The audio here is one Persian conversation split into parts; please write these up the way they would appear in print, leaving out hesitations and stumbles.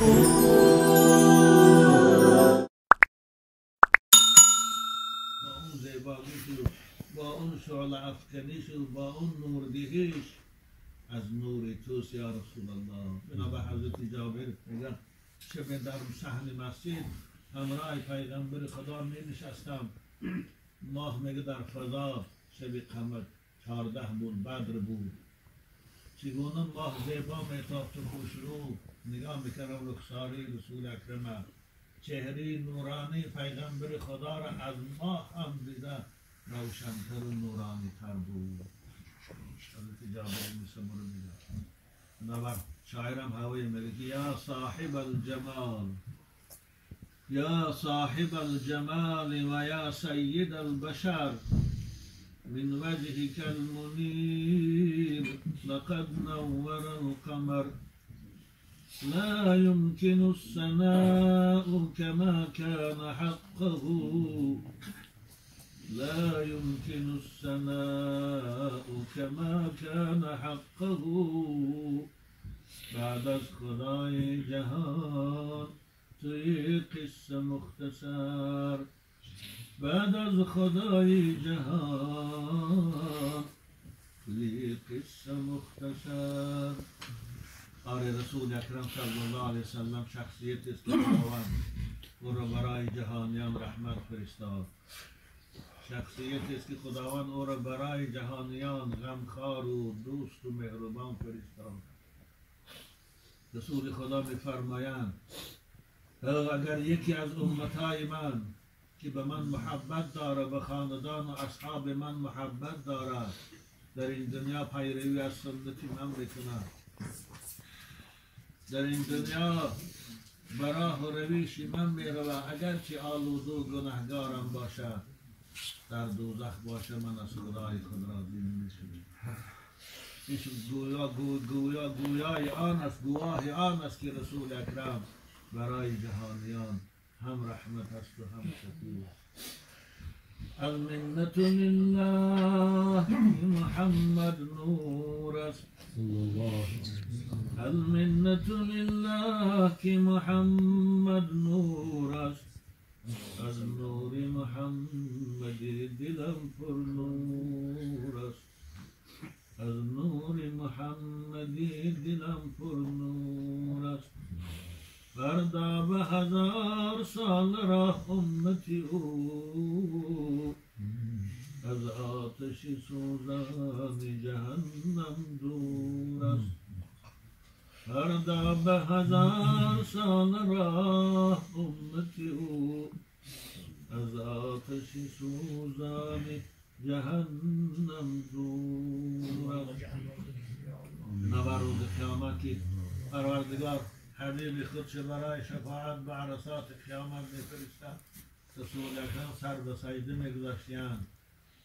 اون زیباییش و با اون شعله افکنیش و با اون نوردهیش از نور توست یا رسول الله. بنابر حضرت جابر میگن شب در صحن مسجد همراه پیغمبر خدا می نشستم، ماه میگه در فضا شب قمر 14 بود، بدر بود. چگونه ماه زیبا میتافت خوش رو نگاه میکردم رخساری رسول اکرم، چهره نورانی پیغمبر خدا را از ماه هم دیده روشنتر و نورانی تر بود. حضرت جابر بن سمره میگه نبر شاعرم هوای میگه یا صاحب الجمال یا صاحب الجمال و یا سید البشر من وجهك المنير لقد نور القمر لا يمكن الثناء كما كان حقه لا يمكن الثناء كما كان حقه بعد از خدای جهان توی قصه مختصر بعد از خدای جهان توی قصه مختصر. آره رسول اکرم صلی الله علیه وسلم شخصیت است که خداوند او را برای جهانیان رحمت فرستاد. شخصیت است که خداوند او را برای جهانیان غمخوار و دوست و مهربان فرستاد. رسول خدا میفرمایند اگر یکی از امتای من که به من محبت داره، به خاندان و اصحاب من محبت داره، در این دنیا پیروی از سنت من بکنه، در این دنیا براه و رویش من میروه، اگرچه آلوده و گناهگارم باشه، در دوزخ باشه من از خدای خود راضی نمیشم. این گویای آن است، گواه آن است که رسول اکرم برای جهانیان هم رحمت است و هم شفیع. المنة لله محمد نور است، المنة لله که محمد نور است، از نور محمد دلم پر نور است، از نور محمد دلم پر نور است. فردا به 1000 سال را امتی او از آتش سوزان جهنم دور است. فردا به 1000 سال را امتی او از آتش سوزان جهنم دور است. نبر روز قیامت که پروردگار حبیب خودش برای شفاعت به عرصات قیامت میفرستد، رسول اکرم سر به سجده میگذاشتند،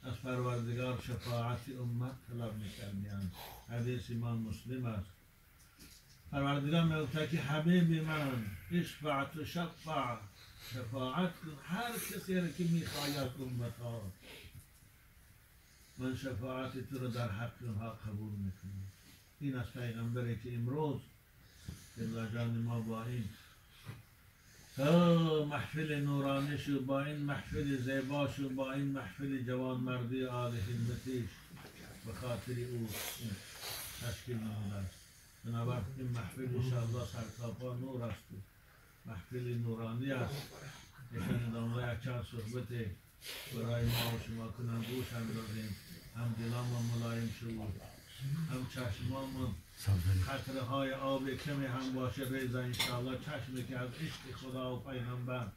از پروردگار شفاعت امت طلب میکردند. حدیث امام مسلم است. پروردگار میگوید که حبیب من اشفع تشفع، شفاعت کن هر کسی را که میخواید امت ها، من شفاعت تو را در حق اونها قبول میکنم. این از پیغمبری که امروز جان ما با این محفل نورانیش و با این محفل زیباش و با این محفل جوانمردی آل همتیش به خاطر او تشکیل نموده است. بنابراین این محفل انشاءالله سرتاپا نور است، محفل نورانی است. یکن دامه یک چند صحبت برای ما و شما کنم گوش اندازیم، هم دلامون ملایم شود، هم چشمامون قطره های آب کمی هم باشه ریزه انشاءالله. چشمی که از عشق خدا و پیغمبر،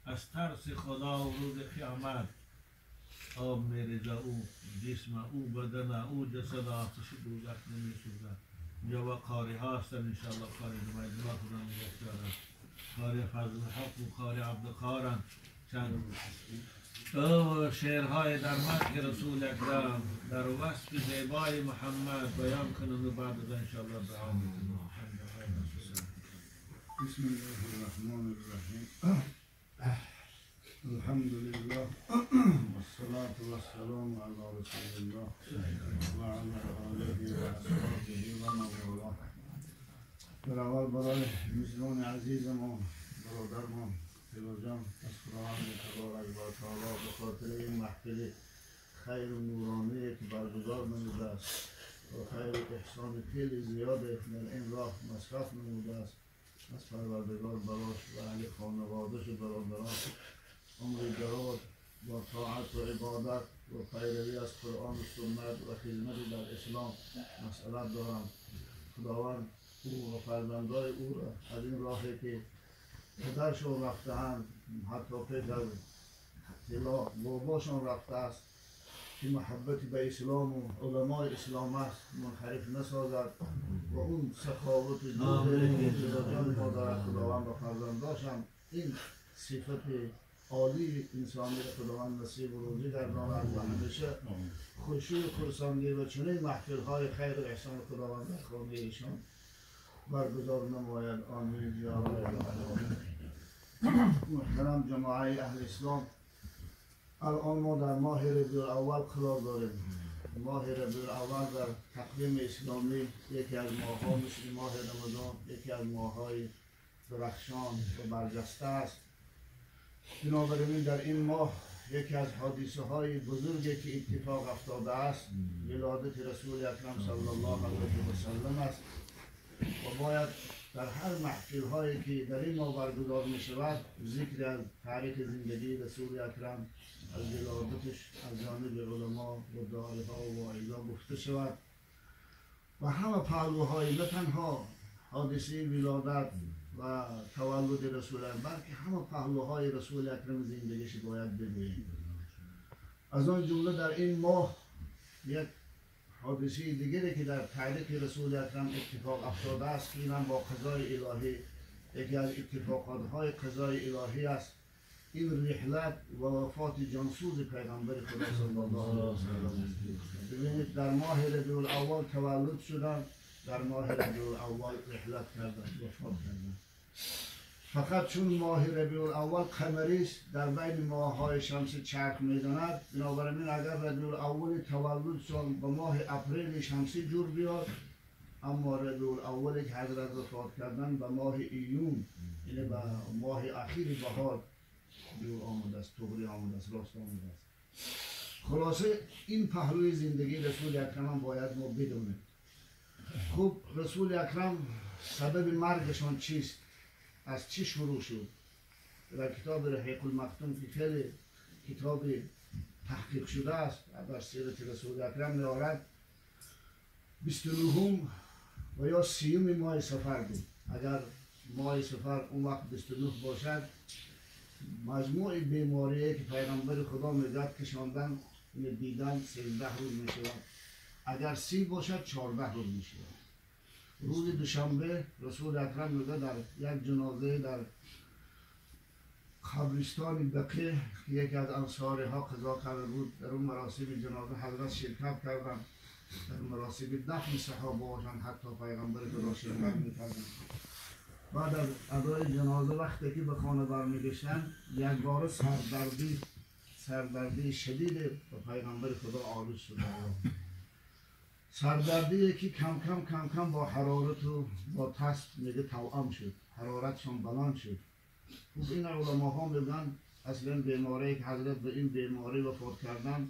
از ترس خدا و روز قیامت آب میریزه، او جسم او بدن او جسد آتش دوزخ نمیسوزه. اینجا قاری ها هستن انشاءالله، قاری نماید ما خدا نگهدارن، قاری فضل حق و قاری عبدالقارن. چند شعرهای در مدح رسول اکرم در وصف زیبای محمد بیان کنند و بعد از انشاءالله دعا میکنم. بسم الله الرحمن الرحیم. الحمد لله والصلاة والسلام على رسول الله وعلى آله وأصحابه ومن والاه. در اول برای میزبان عزیزمون برادرمون فیروز جان از خداوند تبارک و تعالی به خاطر این محفل خیر و نورانی که برگزار نموده است و خیر احسان خیلی زیاده در این راه مصرف نموده است از پروردگار براش و اهل خانواده‌اش و برادران عمر دراز با طاعت و عبادت و پیروی از قرآن و سنت و خدمت در اسلام مسئلت دارم. خداوند او و فرزندای او را از این راهی که پدرشون رفته‌اند حتی پدر طلا باباشون رفته است که محبت به اسلام و علمای اسلام است منحرف نسازد و اون سخاوت و جان مادر خداوند و فرزنداشم این صفت عالی انسانی را خداوند نصیب و روزی گرداند و همیشه خوشی و خرسندی و چنین محفل‌های خیر و احسان خداوند در خانه ایشان برگزار نماید. آمین یا رب العالمین. محترم جماعه اهل اسلام، الان ما در ماه ربیع الاول قرار داریم. ماه ربیع الاول در تقویم اسلامی یکی از ماه‌ها مثل ماه رمضان یکی از ماه‌های درخشان و برجسته است. بنابراین در این ماه یکی از حادثه های بزرگی که اتفاق افتاده است ولادت رسول اکرم صلی الله علیه و سلم است و باید در هر محفل هایی که در این ماه برگزار می شود ذکر از تاریخ زندگی رسول اکرم از ولادتش از جانب علما و داعی‌ها و واعظان گفته شود و همه پهلوهای نه تنها حادثه ولادت و تولد رسول اکرم بلکه همه پهلوهای رسول اکرم زندگیش باید بگوییم. از آن جمله در این ماه یک حادثه دیگری که در تاریخ رسول اکرم اتفاق افتاده است که اینم با قضای الهی یکی از اتفاقات قضای الهی است. این رحلت و وفات جانسوز پیغمبر خدا صلی الله علیه و سلم. ببینید در ماه ربیع الاول تولد شدن، در ماه ربیع الاول رحلت کردن، وفات کردن. فقط چون ماه ربیع الاول قمری است در بین ماه‌های شمسی چرخ می‌زند، بنابراین اگر ربیع الاول تولدشان با ماه اپریل شمسی جور بیاد، اما ربیع الاول که حضرت وفات کردن به ماه ایون یعنی به ماه اخیر بهار جور آمده است، طوری آمده است، راست آمده است. خلاصه این پهلوی زندگی رسول اکرم باید ما بدونیم. خب رسول اکرم سبب مرگشان چیست؟ از چی شروع شد؟ در کتاب رحیق المختوم که خیلی کتاب تحقیق شده است در سیرت رسول اکرم می‌آورد 29 و یا 30 ماه صفر بود. اگر ماه صفر اون وقت 29 باشد مجموع بیماریه که پیغمبر خدا میگد کشاندن دیدن 13 روز میشود. اگر 30 باشد 14 روز میشود. روز دوشنبه رسول اکرم میگه در یک جنازه در قبرستان بقیع که یکی از انصاری ها قضا کرده بود در اون مراسم جنازه حضرت شرکت کردن. در مراسم دفن صحابه باشند حتی پیغمبر خدا شرکت میکردن. بعد از ادای جنازه وقتی که به خانه برمیگشتن یک بار سردردی شدید به پیغمبر خدا عارض شده. سردردی که کم کم با حرارت و با تست میگه توأم شد، حرارتشون بلند شد. خب این علماها میگن اصلا بیماری که حضرت به این بیماری وفات کردن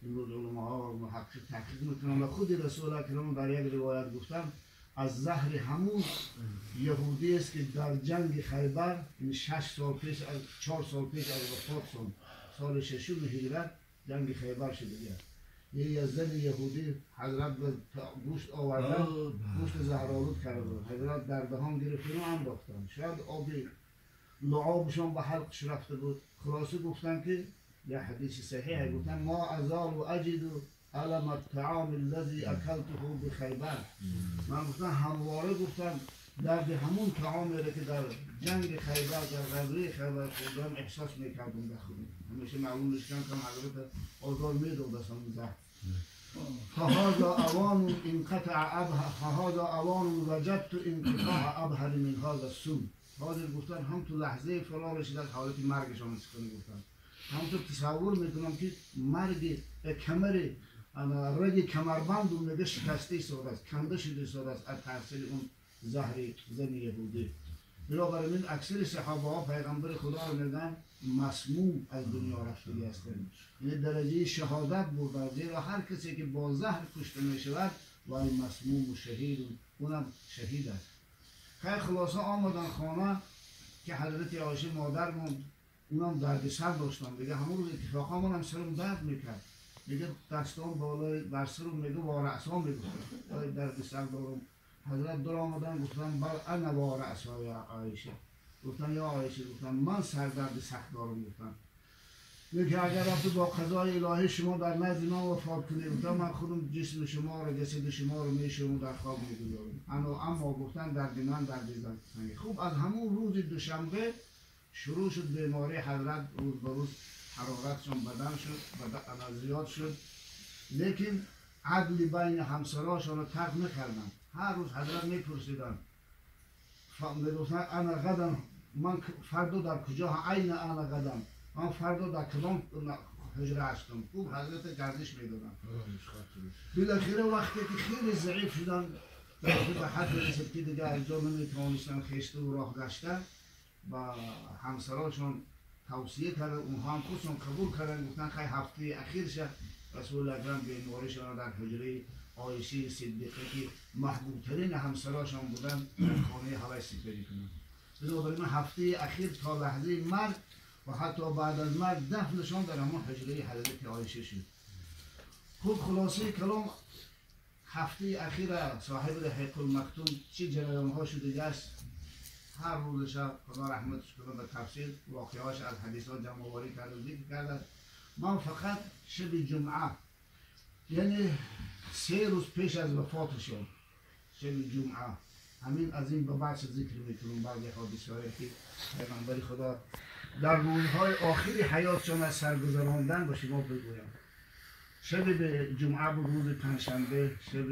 امروز علماها محقق تحقیق میکنن و خود رسول اکرم در یک روایت گفتن از زهر همون یهودی است که در جنگ خیبر این 6 سال پیش از 4 سال پیش از وفاتشون سال 6 هجرت جنگ خیبر شده است. یه زن یهودی حضرت به گوشت آوردن، گوشت زهرآلود کرده، حضرت در دهان گرفتن و انداختن. شاید آبی لعابشان به حلقش رفته بود. خلاصه گفتن که یه حدیث صحیحه، گفتن ما ازال و اجد علم الطعام الذي اکلته بخیبر. من گفتن همواره گفتن درد همون طعامی را که در جنگ خیبر در غزوه خیبر خوردم احساس میکردم بخورم. همیشه معلوم نشکن که حضرت آزار میداد از همون زهر. فهذا اوان انقطع ابها فهذا اوان وجدت انقطاع ابهر من هذا السم. حاضر گفتن هم تو لحظه فرار رسید از حالت مرگشان سخن گفتن. هم تو تصور میکنم که مرگ کمر رگ کمربند اون میگه شکسته ایستاده است، کنده شده ایستاده است از تاثیر اون زهر زن یهودی. بنابراین اکثر صحابه ها پیغمبر خدا رو میگن مسموم از دنیا رفتگی هستند. یعنی درجه شهادت بردن، زیرا هر کسی که با زهر کشته می شود وای مسموم و شهید، اونم شهید است. خیلی خلاصه آمدن خانه که حضرت عایشه مادر موند، اونم درد سر داشتن. دیگه همون روز اتفاقا منم سرم درد میکرد، میگه دستان بالای بر سرم، میگه وارعصا میگفتن درد سر دارم. حضرت در آمدن گفتن بل انا وارعصا یا عایشه. گفتن یا عایشه، گفتن من سردرد سخت دارم. گفتن میگه اگر رفت با قضای الهی شما در نزد من وفات کنید، گفتن من خودم جسم شما رو، جسد شما رو میشم در خواب میگذارم. اما گفتن درد من درد زنگ. خوب از همون روز دوشنبه شروع شد بیماری حضرت، روز به روز حرارتشون بدن شد، بدن زیاد شد. لیکن عدل بین همسراشون رو ترک نکردن. هر روز حضرت میپرسیدن، میگفتن انا غدا، من فردا در کجا، عین انا غدا، من فردا در کدام حجره هستم. خوب حضرت گردش میدادن. بالاخره وقتی که خیلی ضعیف شدن، به حد رسید که دیگه از جا نمیتوانستن خیشته و راه گشته، با همسراشون توصیه کردن، اونها هم خودشون قبول کردن. گفتن خیلی هفته اخیرش رسول اکرم بیماریشان در حجره عایشه صدیقه که محبوب ترین همسراشون بودن در خانه هوای سپری کنن. بنابراین هفته اخیر تا لحظه مرگ و حتی بعد از مرگ دفنشان در همون حجره حضرت عایشه شد. خود خلاصه کلام، هفته اخیر صاحب حق المختوم چه جریان ها شده است، هر روزش خدا رحمتش کنه به تفسیر واقعاش از حدیثات جمع آوری کرده و ذکر کرده. من فقط شب جمعه، یعنی 3 روز پیش از وفاتشون، شب جمعه، همین از این به بعد ذکر میکنم بعضی حادثه‌هایی که پیغمبر خدا در روزهای آخری حیاتشون از سر گذراندن به شما بگویم. شب جمعه بود، روز پنجشنبه، شب